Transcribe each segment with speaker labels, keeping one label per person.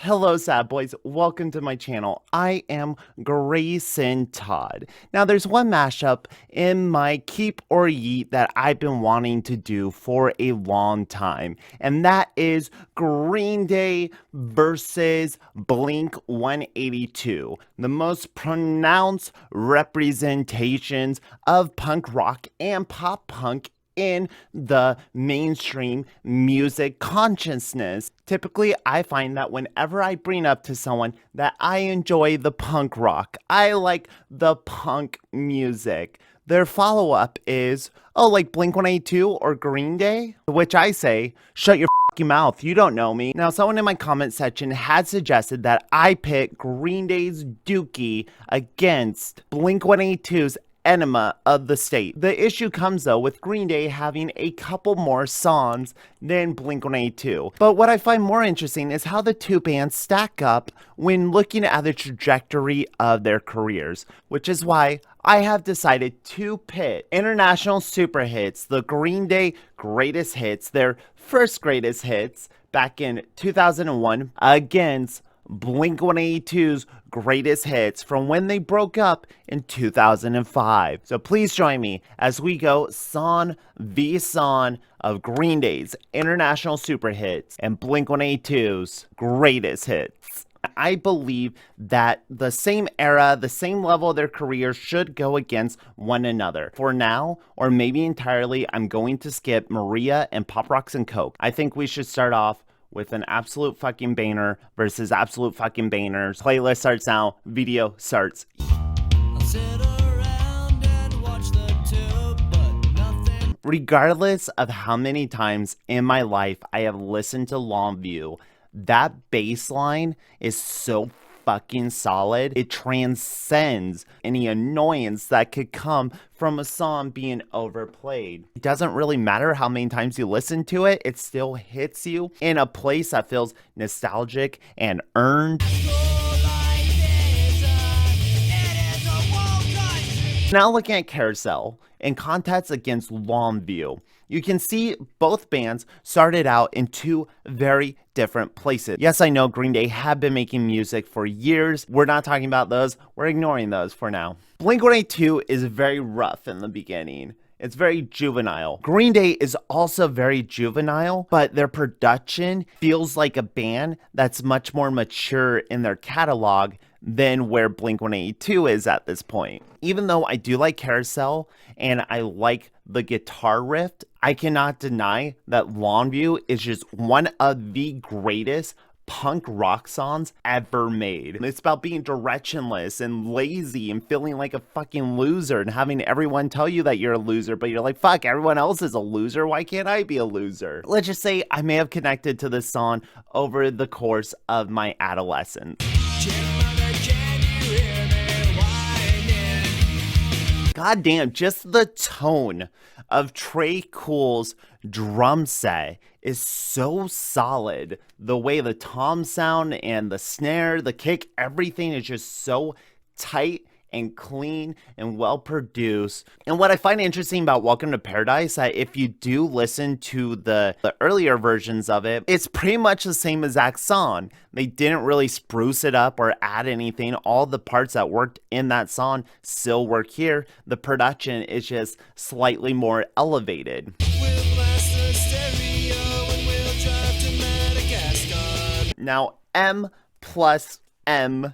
Speaker 1: Hello, sad boys. Welcome to my channel. I am Grayson Todd. Now, there's one mashup in my Keep or Yeet that I've been wanting to do for a long time, and that is Green Day versus Blink-182, the most pronounced representations of punk rock and pop punk in the mainstream music consciousness. Typically, I find that whenever I bring up to someone that I enjoy the punk rock, I like the punk music, their follow-up is, oh, like Blink-182 or Green Day? To which I say, shut your fucking mouth, you don't know me. Now, someone in my comment section had suggested that I pick Green Day's Dookie against Blink-182's Enema of the State. The issue comes though with Green Day having a couple more songs than Blink-182. But what I find more interesting is how the two bands stack up when looking at the trajectory of their careers, which is why I have decided to pit international super hits, the Green Day greatest hits, their first greatest hits back in 2001 against Blink-182's greatest hits from when they broke up in 2005. So please join me as we go song v song of Green Day's international super hits and Blink-182's greatest hits. I believe that the same era, the same level of their career should go against one another. For now, or maybe entirely, I'm going to skip Maria and Pop Rocks and Coke. I think we should start off with an absolute fucking banger versus absolute fucking bangers. Playlist starts now, video starts. Regardless of how many times in my life I have listened to Longview, that bass line is so fucking solid. It transcends any annoyance that could come from a song being overplayed. It doesn't really matter how many times you listen to it, it still hits you in a place that feels nostalgic and earned. Now looking at Carousel, in context against Longview, you can see both bands started out in two very different places. Yes, I know Green Day have been making music for years. We're not talking about those. We're ignoring those for now. Blink-182 is very rough in the beginning. It's very juvenile. Green Day is also very juvenile, but their production feels like a band that's much more mature in their catalog than where Blink-182 is at this point. Even though I do like Carousel and I like the guitar riff, I cannot deny that Longview is just one of the greatest punk rock songs ever made. It's about being directionless and lazy and feeling like a fucking loser and having everyone tell you that you're a loser, but you're like, fuck, everyone else is a loser, why can't I be a loser? Let's just say I may have connected to this song over the course of my adolescence. God damn, just the tone of Trey Cool's drum set is so solid. The way the tom sound and the snare, the kick, everything is just so tight and clean and well produced. And what I find interesting about Welcome to Paradise, that if you do listen to the earlier versions of it, it's pretty much the same exact song. They didn't really spruce it up or add anything. All the parts that worked in that song still work here. The production is just slightly more elevated. Now, M plus M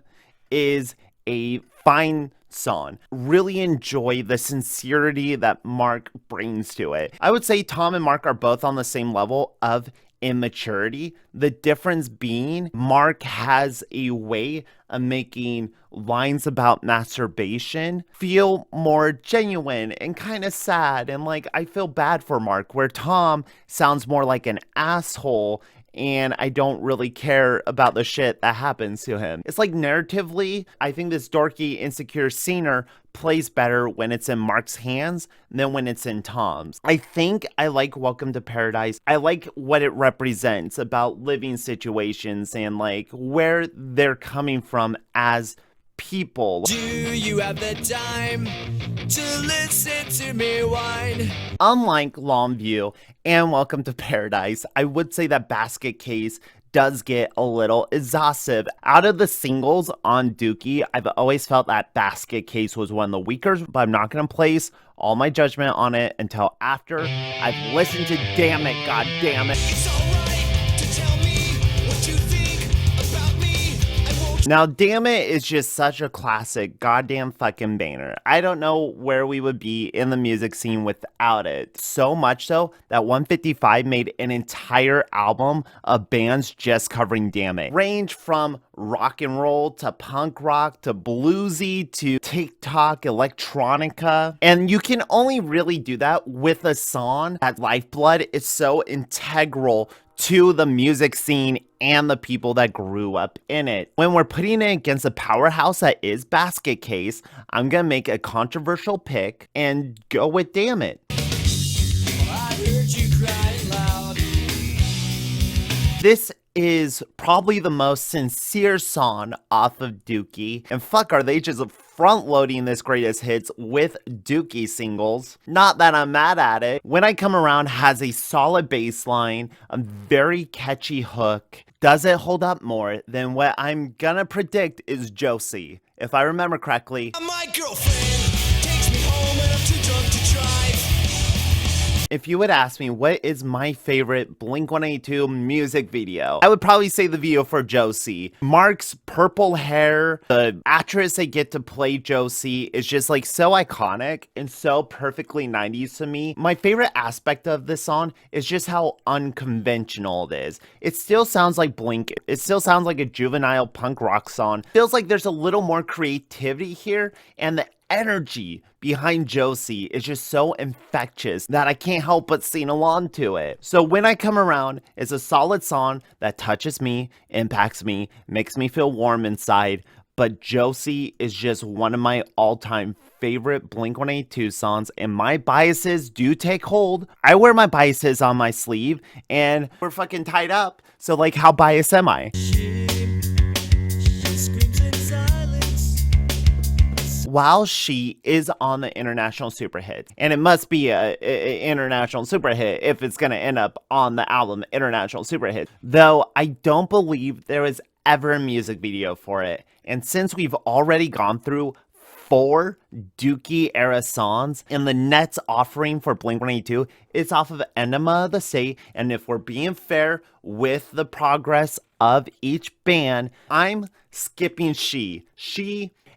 Speaker 1: is a fine song. Really enjoy the sincerity that Mark brings to it. I would say Tom and Mark are both on the same level of immaturity. The difference being Mark has a way of making lines about masturbation feel more genuine and kind of sad, and like I feel bad for Mark, where Tom sounds more like an asshole and I don't really care about the shit that happens to him. It's like narratively, I think this dorky, insecure singer plays better when it's in Mark's hands than when it's in Tom's. I think I like Welcome to Paradise. I like what it represents about living situations and like where they're coming from as people. Do you have the time to listen to me whine? Unlike Longview and Welcome to Paradise, I would say that Basket Case does get a little exhaustive. Out of the singles on Dookie, I've always felt that Basket Case was one of the weaker, but I'm not going to place all my judgment on it until after I've listened to Damn It, God Damn It.
Speaker 2: It's alright to tell me what you think about me. I won't.
Speaker 1: Now, Damn It is just such a classic goddamn fucking banger. I don't know where we would be in the music scene without it. So much so that 155 made an entire album of bands just covering Damn It. Range from rock and roll to punk rock to bluesy to TikTok, electronica. And you can only really do that with a song that Lifeblood is so integral to the music scene and the people that grew up in it. When we're putting it against the powerhouse that is Basket Case, I'm gonna make a controversial pick and go with Damn It.
Speaker 2: I heard you crying loud.
Speaker 1: This is probably the most sincere song off of Dookie. And fuck, are they just front loading this greatest hits with Dookie singles? Not that I'm mad at it. When I Come Around has a solid bass line, a very catchy hook. Does it hold up more than what I'm gonna predict is Josie? If I remember correctly,
Speaker 2: My girlfriend takes me home and I'm too drunk to drive.
Speaker 1: if you would ask me what is my favorite Blink-182 music video, I would probably say the video for Josie. Mark's purple hair, the actress they get to play Josie is just like so iconic and so perfectly 90s to me. My favorite aspect of this song is just how unconventional it is. It still sounds like Blink. It still sounds like a juvenile punk rock song. Feels like there's a little more creativity here, and the energy behind Josie is just so infectious that I can't help but sing along to it. So When I Come Around is a solid song that touches me, impacts me, makes me feel warm inside, but Josie is just one of my all-time favorite Blink-182 songs, and my biases do take hold. I wear my biases on my sleeve, and we're fucking tied up, so like, how biased am I? While She is on the international super hit, and it must be a international super hit if it's gonna end up on the album International Super Hit, though I don't believe there was ever a music video for it. And since we've already gone through 4 Dookie era songs, and the next offering for Blink-182 is off of Enema of the State, and if we're being fair with the progress of each band, I'm skipping She,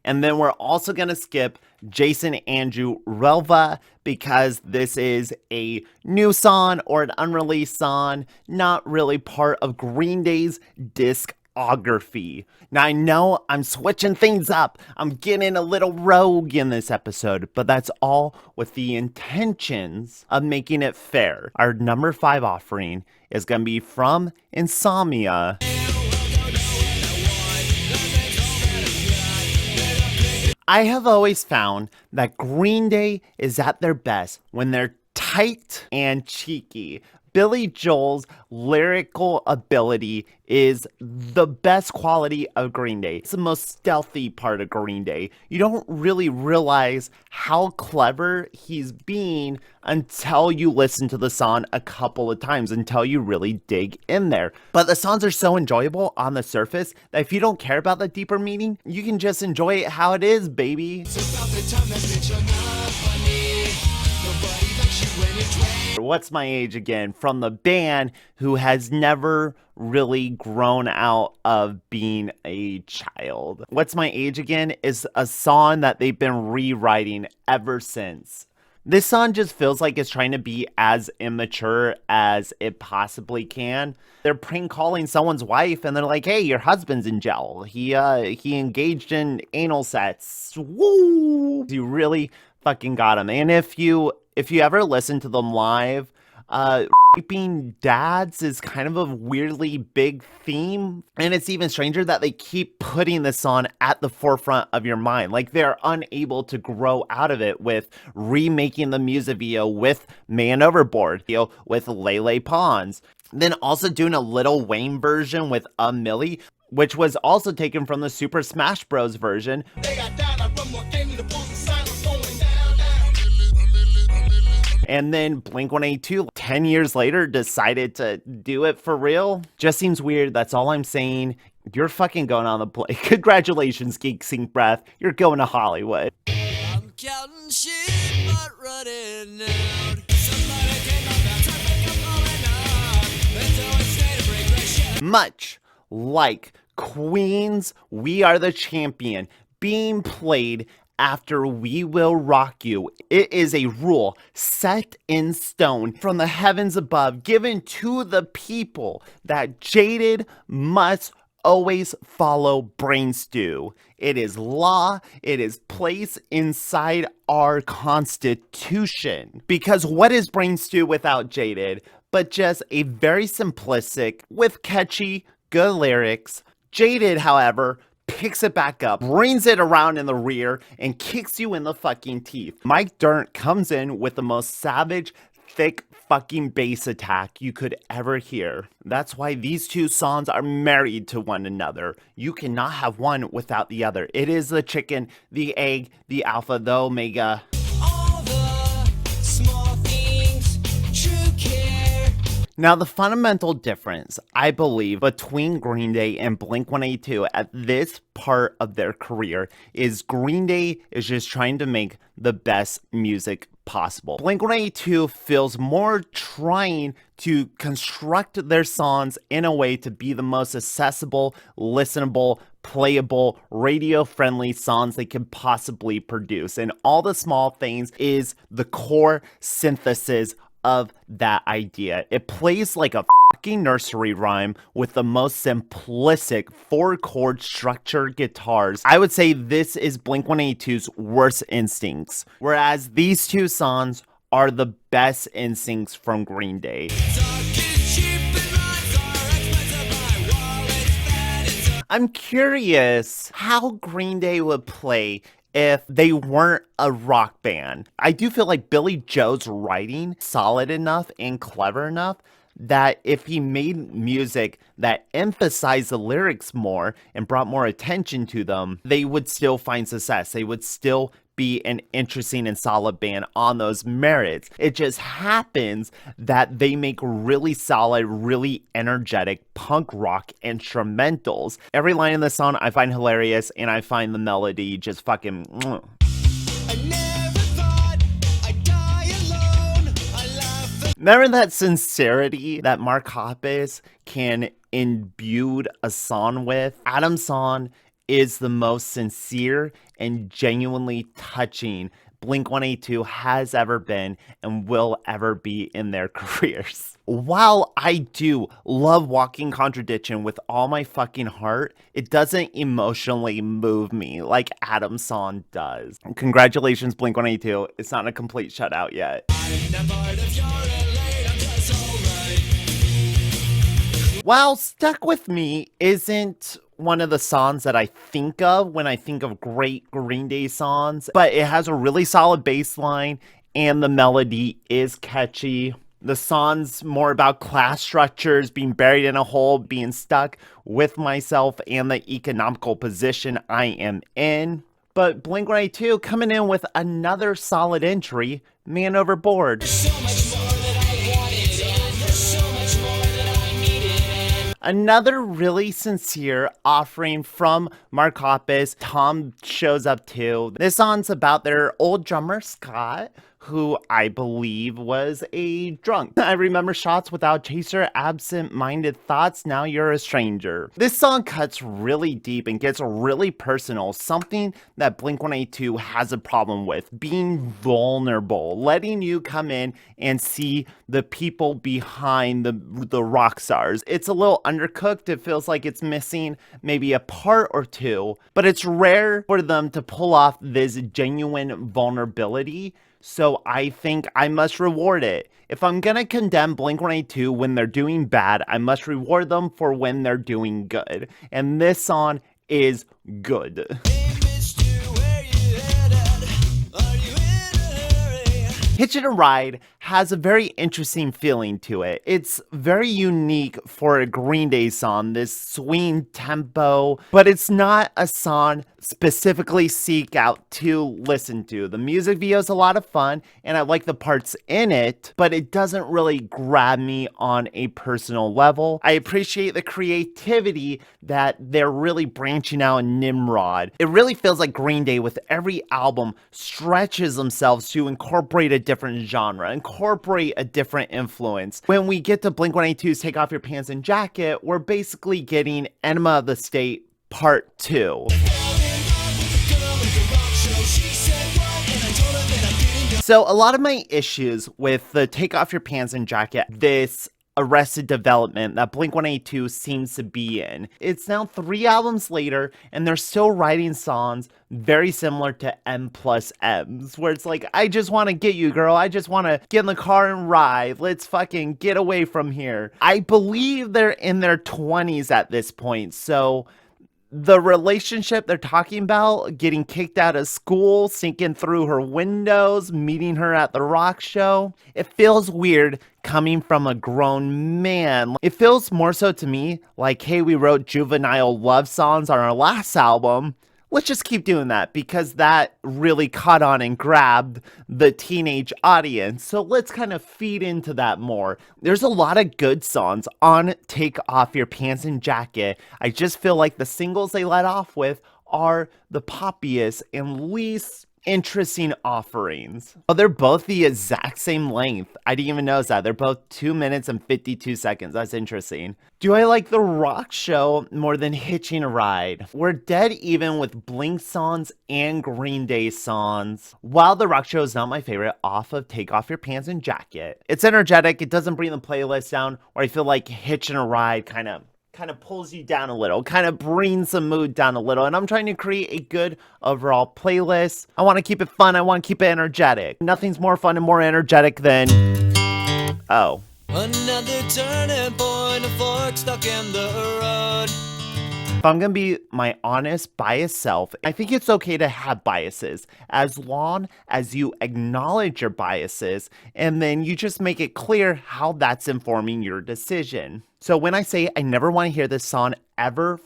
Speaker 1: and then we're also gonna skip Jason Andrew Relva because this is a new song or an unreleased song, not really part of Green Day's discography. Now I know I'm switching things up, I'm getting a little rogue in this episode, but that's all with the intentions of making it fair. Our number 5 offering is gonna be from Insomnia. I have always found that Green Day is at their best when they're tight and cheeky. Billy Joel's lyrical ability is the best quality of Green Day. It's the most stealthy part of Green Day. You don't really realize how clever he's being until you listen to the song a couple of times, until you really dig in there. But the songs are so enjoyable on the surface that if you don't care about the deeper meaning, you can just enjoy it how it is, baby.
Speaker 2: It's about the time that bitch hung up on me. Nobody likes you when you're drunk.
Speaker 1: What's My Age Again, from the band who has never really grown out of being a child. What's My Age Again is a song that they've been rewriting ever since. This song just feels like it's trying to be as immature as it possibly can. They're prank calling someone's wife and they're like, hey, your husband's in jail. He engaged in anal sex. Woo! You really fucking got him. And if you ever listen to them live, raping dads is kind of a weirdly big theme, and it's even stranger that they keep putting this on at the forefront of your mind. Like, they're unable to grow out of it with remaking the music video with Man Overboard, with Lele Pons, then also doing a Lil Wayne version with A Milli, which was also taken from the Super Smash Bros version.
Speaker 2: They got down, I run more game, the balls of silence going down.
Speaker 1: And then Blink-182 10 years later decided to do it for real. Just seems weird. That's all I'm saying. You're fucking going on the play. Congratulations, Geek Sync Breath. You're going to Hollywood.
Speaker 2: I'm counting sheep, but running out. Somebody came up now, tripping up calling out. It's always state of regression.
Speaker 1: Much like Queen's We Are the Champion being played after We Will Rock You, it is a rule set in stone from the heavens above, given to the people, that Jaded must always follow Brain Stew. It is law. It is placed inside our Constitution. Because what is Brain Stew without Jaded? But just a very simplistic, with catchy, good lyrics. Jaded, however, picks it back up, brings it around in the rear, and kicks you in the fucking teeth. Mike Dirnt comes in with the most savage, thick fucking bass attack you could ever hear. That's why these two songs are married to one another. You cannot have one without the other. It is the chicken, the egg, the alpha, the omega.
Speaker 2: All the small things, true care.
Speaker 1: Now, the fundamental difference, I believe, between Green Day and Blink-182 at this part of their career is Green Day is just trying to make the best music possible. Blink-182 feels more trying to construct their songs in a way to be the most accessible, listenable, playable, radio-friendly songs they can possibly produce. And all the small things is the core synthesis of that idea. It plays like a fucking nursery rhyme with the most simplistic 4-chord structured guitars. I would say this is Blink-182's worst instincts, whereas these two songs are the best instincts from Green Day. I'm curious how Green Day would play if they weren't a rock band. I do feel like Billy Joe's writing solid enough and clever enough that if he made music that emphasized the lyrics more and brought more attention to them, they would still find success. They would still be an interesting and solid band on those merits. It just happens that they make really solid, really energetic punk rock instrumentals. Every line in the song I find hilarious, and I find the melody just fucking
Speaker 2: I never thought I'd die alone. I laugh.
Speaker 1: Remember that sincerity that Mark Hoppus can imbue a song with? Adam's song is the most sincere and genuinely touching Blink-182 has ever been and will ever be in their careers. While I do love Walking Contradiction with all my fucking heart, it doesn't emotionally move me like Adam's song does. Congratulations, Blink-182. It's not a complete shutout yet. While Stuck With Me isn't one of the songs that I think of when I think of great Green Day songs, but it has a really solid bass line and the melody is catchy. The song's more about class structures, being buried in a hole, being stuck with myself and the economical position I am in. But Blink-182 coming in with another solid entry, Man Overboard. Another really sincere offering from Mark Hoppus. Tom shows up too. This song's about their old drummer, Scott, who I believe was a drunk. I remember shots without chaser, absent-minded thoughts, now you're a stranger. This song cuts really deep and gets really personal, something that Blink-182 has a problem with, being vulnerable, letting you come in and see the people behind the rock stars. It's a little undercooked, it feels like it's missing maybe a part or two, but it's rare for them to pull off this genuine vulnerability. So I think I must reward it. If I'm gonna condemn Blink-182 when they're doing bad, I must reward them for when they're doing good. And this song is good. Hitching To Ride has a very interesting feeling to it. It's very unique for a Green Day song, this swing tempo, but it's not a song specifically seek out to listen to. The music video is a lot of fun, and I like the parts in it, but it doesn't really grab me on a personal level. I appreciate the creativity that they're really branching out in Nimrod. It really feels like Green Day with every album stretches themselves to incorporate a different genre, incorporate a different influence. When we get to Blink-182's Take Off Your Pants and Jacket, we're basically getting Enema of the State Part 2. So a lot of my issues with the Take Off Your Pants and Jacket, this Arrested Development that Blink-182 seems to be in. It's now 3 albums later, and they're still writing songs very similar to M plus M's, where it's like, I just want to get you, girl. I just want to get in the car and ride. Let's fucking get away from here. I believe they're in their 20s at this point, so the relationship they're talking about, getting kicked out of school, sinking through her windows, meeting her at the rock show, it feels weird coming from a grown man. It feels more so to me like, hey, we wrote juvenile love songs on our last album. Let's just keep doing that because that really caught on and grabbed the teenage audience. So let's kind of feed into that more. There's a lot of good songs on Take Off Your Pants and Jacket. I just feel like the singles they let off with are the poppiest and least interesting offerings. Oh, they're both the exact same length. I didn't even notice that. They're both 2 minutes and 52 seconds. That's interesting. Do I like the rock show more than Hitching a Ride? We're dead even with Blink songs and Green Day songs. While the rock show is not my favorite off of Take Off Your Pants and Jacket, it's energetic. It doesn't bring the playlist down, or I feel like Hitching a Ride kind of pulls you down a little, kind of brings the mood down a little, and I'm trying to create a good overall playlist. I want to keep it fun, I want to keep it energetic. Nothing's more fun and more energetic than, oh.
Speaker 2: Another turning point, a fork stuck in the road.
Speaker 1: If I'm gonna be my honest, biased self, I think it's okay to have biases as long as you acknowledge your biases and then you just make it clear how that's informing your decision. So when I say I never want to hear this song ever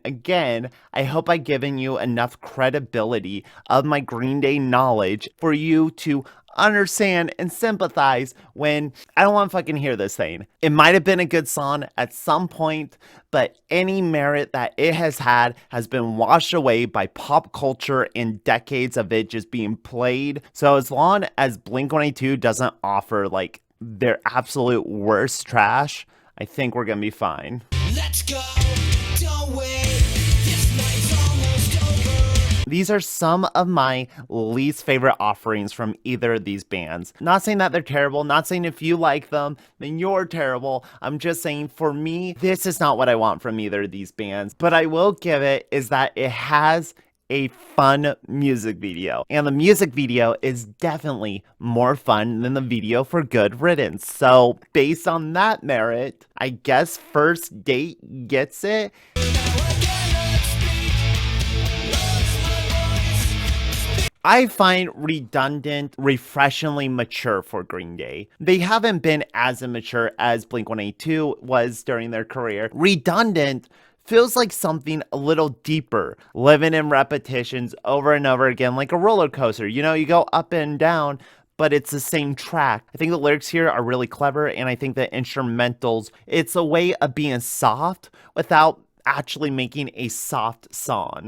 Speaker 1: again, I hope I've given you enough credibility of my Green Day knowledge for you to understand and sympathize when I don't want to fucking hear this thing. It might have been a good song at some point, but any merit that it has been washed away by pop culture and decades of it just being played. So as long as Blink-182 doesn't offer like their absolute worst trash, I think we're gonna be fine.
Speaker 2: Let's go, don't wait, this night's almost over.
Speaker 1: These are some of my least favorite offerings from either of these bands. Not saying that they're terrible, not saying if you like them, then you're terrible. I'm just saying for me, this is not what I want from either of these bands. But I will give it is that it has a fun music video. And the music video is definitely more fun than the video for Good Riddance. So based on that merit, I guess First Date gets it. I find Redundant refreshingly mature for Green Day. They haven't been as immature as Blink-182 was during their career. Redundant feels like something a little deeper, living in repetitions over and over again, like a roller coaster. You know, you go up and down, but it's the same track. I think the lyrics here are really clever, and I think the instrumentals, it's a way of being soft without actually making a soft song.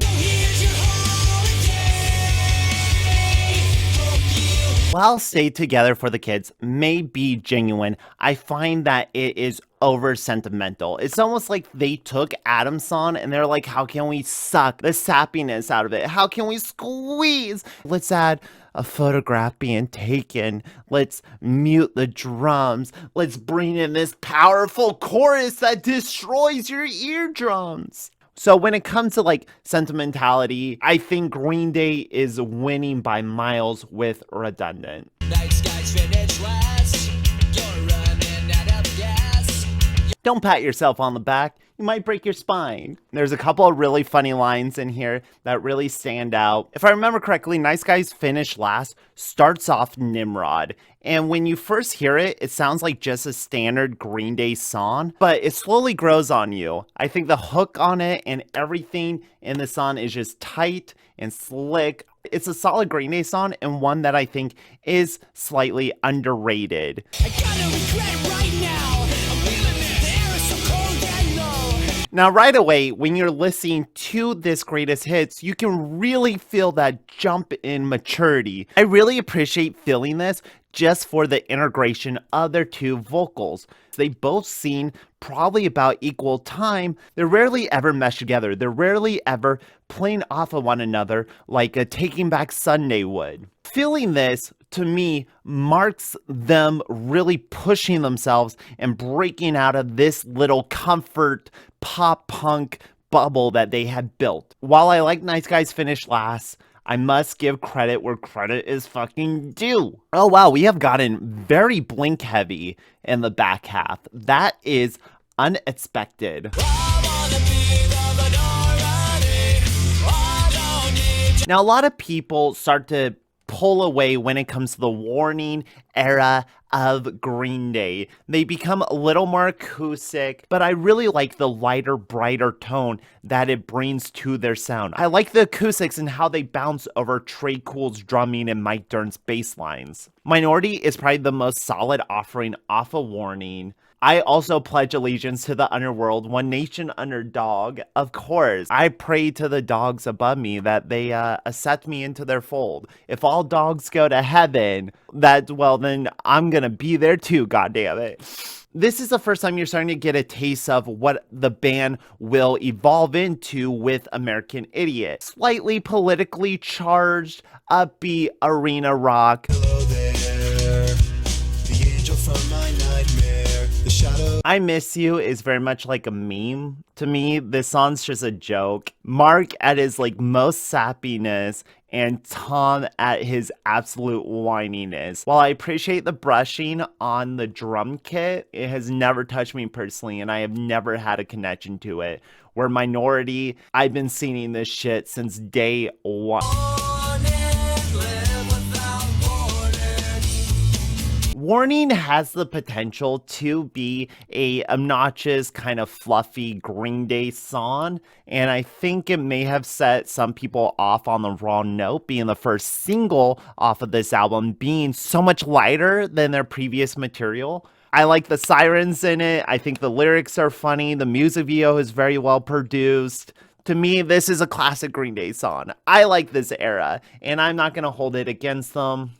Speaker 1: While Stay Together for the Kids may be genuine, I find that it is over sentimental. It's almost like they took Adam's song and they're like, how can we suck the sappiness out of it? How can we squeeze? Let's add a photograph being taken. Let's mute the drums. Let's bring in this powerful chorus that destroys your eardrums. So when it comes to like sentimentality, I think Green Day is winning by miles with Redundant.
Speaker 2: Night skies finish last. You're running out of gas.
Speaker 1: Don't pat yourself on the back. you might break your spine. There's a couple of really funny lines in here that really stand out. If I remember correctly, Nice Guys Finish Last starts off Nimrod. And when you first hear it, it sounds like just a standard Green Day song, but it slowly grows on you. I think the hook on it and everything in the song is just tight and slick. It's a solid Green Day song and one that I think is slightly underrated.
Speaker 2: I gotta regret right now. I'm feeling it. The air is so cold and low.
Speaker 1: Now, right away, when you're listening to this greatest hits, you can really feel that jump in maturity. I really appreciate feeling this just for the integration of their two vocals. They both sing probably about equal time. They're rarely ever meshed together. They're rarely ever playing off of one another like a Taking Back Sunday would. Feeling this, to me, marks them really pushing themselves and breaking out of this little comfort pop punk bubble that they had built. While I like Nice Guys Finish Last, I must give credit where credit is fucking due. Oh wow, we have gotten very Blink heavy in the back half. That is unexpected. Now, a lot of people start to pull away when it comes to the Warning era of Green Day. They become a little more acoustic, but I really like the lighter, brighter tone that it brings to their sound. I like the acoustics and how they bounce over Trey Cool's drumming and Mike Dirnt's bass lines. Minority is probably the most solid offering off of Warning. I also pledge allegiance to the underworld, One Nation Under Dog. Of course, I pray to the dogs above me that they accept me into their fold. If all dogs go to heaven, then I'm gonna be there too, goddammit. This is the first time you're starting to get a taste of what the band will evolve into with American Idiot. Slightly politically charged, upbeat arena rock.
Speaker 3: Hello there, the angel from my nightmare. The shadow.
Speaker 1: I Miss You is very much like a meme to me. This song's just a joke. Mark at his most sappiness and Tom at his absolute whininess. While I appreciate the brushing on the drum kit, it has never touched me personally and I have never had a connection to it. Where Minority, I've been singing this shit since day one. Warning has the potential to be a obnoxious, kind of fluffy Green Day song, and I think it may have set some people off on the wrong note, being the first single off of this album, being so much lighter than their previous material. I like the sirens in it. I think the lyrics are funny. The music video is very well produced. To me, this is a classic Green Day song. I like this era, and I'm not going to hold it against them.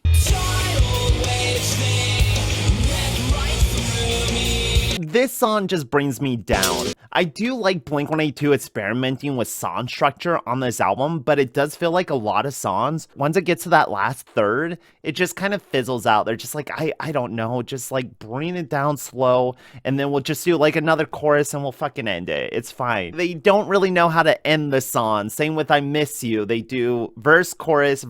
Speaker 1: This song just brings me down. I do like Blink-182 experimenting with song structure on this album, but it does feel like a lot of songs, once it gets to that last third, it just kind of fizzles out. They're just like, I don't know, just bring it down slow, and then we'll just do another chorus and we'll fucking end it. It's fine. They don't really know how to end the song. Same with I Miss You. They do verse, chorus,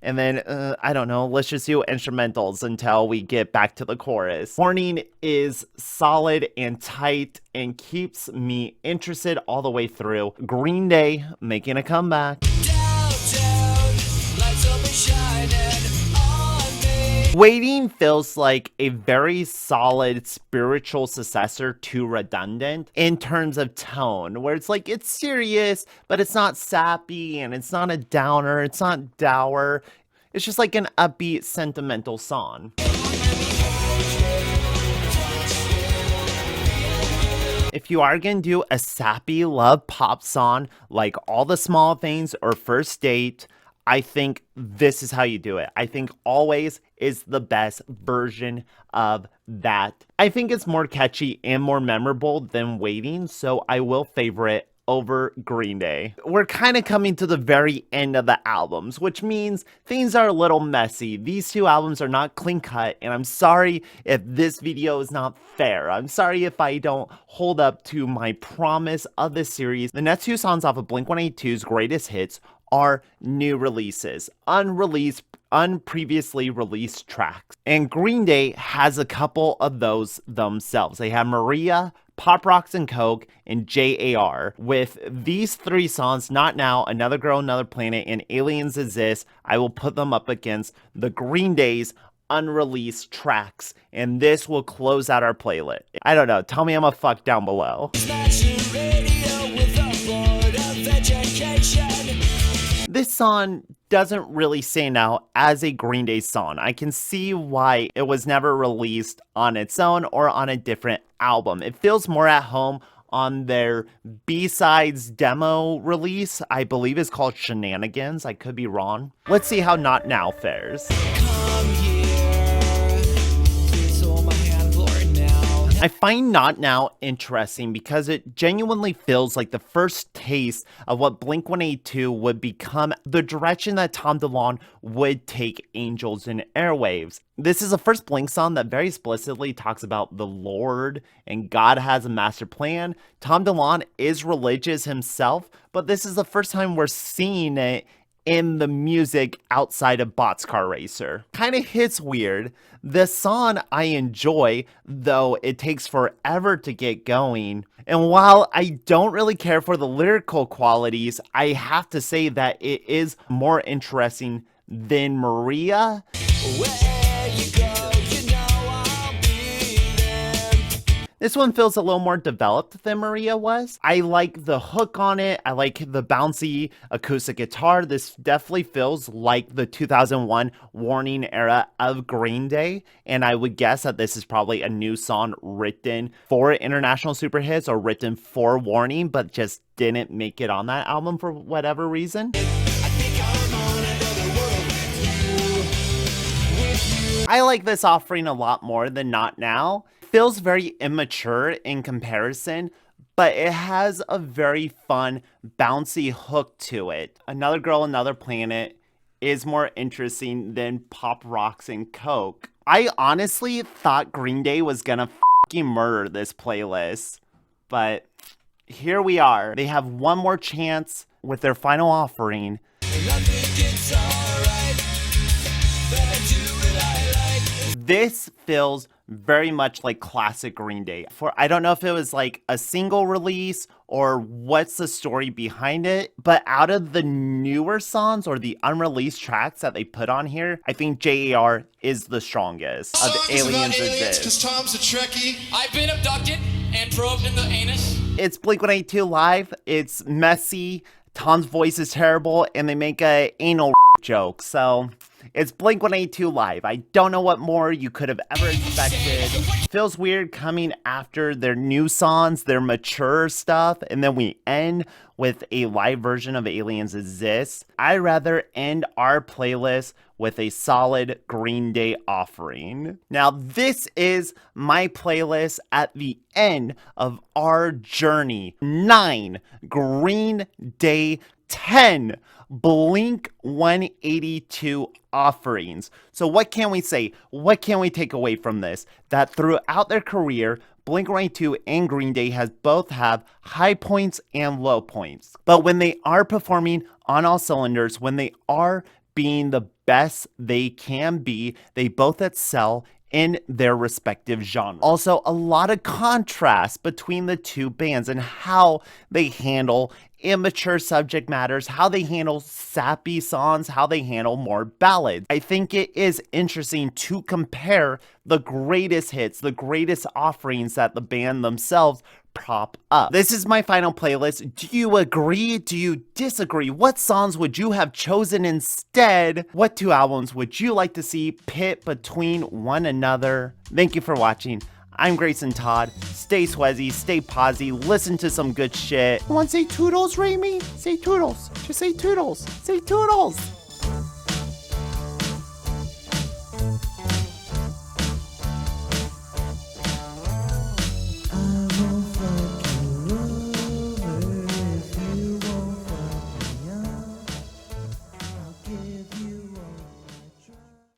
Speaker 1: and then, I don't know, let's just do instrumentals until we get back to the chorus. Warning is solid and tight and keeps me interested all the way through. Green Day making a comeback.
Speaker 2: Downtown, lights will be shining on me.
Speaker 1: Waiting feels like a very solid spiritual successor to Redundant in terms of tone, where it's serious, but it's not sappy and it's not a downer, it's not dour. It's just like an upbeat, sentimental song. If you are gonna do a sappy love pop song like All the Small Things or First Date, I think this is how you do it. I think Always is the best version of that. I think it's more catchy and more memorable than Waiting, so I will favor it over Green Day. We're kind of coming to the very end of the albums, which means things are a little messy. These two albums are not clean cut, and I'm sorry if this video is not fair. I'm sorry if I don't hold up to my promise of this series. The next two songs off of Blink-182's greatest hits are new releases, unpreviously released tracks. And Green Day has a couple of those themselves. They have Maria, Pop Rocks and Coke, and JAR. With these 3 songs, Not Now, Another Girl, Another Planet, and Aliens Exist, I will put them up against the Green Day's unreleased tracks, and this will close out our playlist. I don't know, tell me I'm a fuck down below. This song doesn't really stand out as a Green Day song. I can see why it was never released on its own or on a different album. It feels more at home on their B-sides demo release. I believe it's called Shenanigans. I could be wrong. Let's see how Not Now fares. I find Not Now interesting because it genuinely feels like the first taste of what Blink-182 would become, the direction that Tom DeLonge would take Angels and Airwaves. This is the first Blink song that very explicitly talks about the Lord and God has a master plan. Tom DeLonge is religious himself, but this is the first time we're seeing it in the music outside of Boxcar Racer. Kind of hits weird. The song I enjoy, though it takes forever to get going. And while I don't really care for the lyrical qualities, I have to say that it is more interesting than Maria. Where you go, you know I'll be there. This one feels a little more developed than Maria was. I like the hook on it. I like the bouncy acoustic guitar. This definitely feels like the 2001 Warning era of Green Day. And I would guess that this is probably a new song written for international super hits or written for Warning, but just didn't make it on that album for whatever reason. I like this offering a lot more than Not Now. It feels very immature in comparison, but it has a very fun, bouncy hook to it. Another Girl, Another Planet is more interesting than Pop Rocks and Coke. I honestly thought Green Day was gonna fucking murder this playlist, but here we are. They have one more chance with their final offering. This feels very much like classic Green Day. I don't know if it was like a single release or what's the story behind it, but out of the newer songs or the unreleased tracks that they put on here, I think JAR is the strongest of Aliens Exist.
Speaker 3: Because Tom's a Trekkie.
Speaker 2: I've been abducted and probed in the anus.
Speaker 1: It's Blink-182 live. It's messy. Tom's voice is terrible, and they make a anal joke. So it's Blink-182 live. I don't know what more you could have ever expected. Feels weird coming after their new songs, their mature stuff, and then we end with a live version of Aliens Exist. I'd rather end our playlist with a solid Green Day offering. Now, this is my playlist at the end of our journey. 9 Green Day, 10 Blink-182 offerings. So what can we say? What can we take away from this? That throughout their career, Blink-182 and Green Day both have high points and low points. But when they are performing on all cylinders, when they are being the best they can be, they both excel in their respective genre. Also, a lot of contrast between the two bands and how they handle immature subject matters, how they handle sappy songs, how they handle more ballads. I think it is interesting to compare the greatest hits, the greatest offerings that the band themselves prop up. This is my final playlist. Do you agree? Do you disagree? What songs would you have chosen instead? What 2 albums would you like to see pit between one another? Thank you for watching. I'm Grayson Todd. Stay swazzy, stay posy, listen to some good shit. Want to say toodles, Raimi? Say toodles. Just say toodles. Say toodles.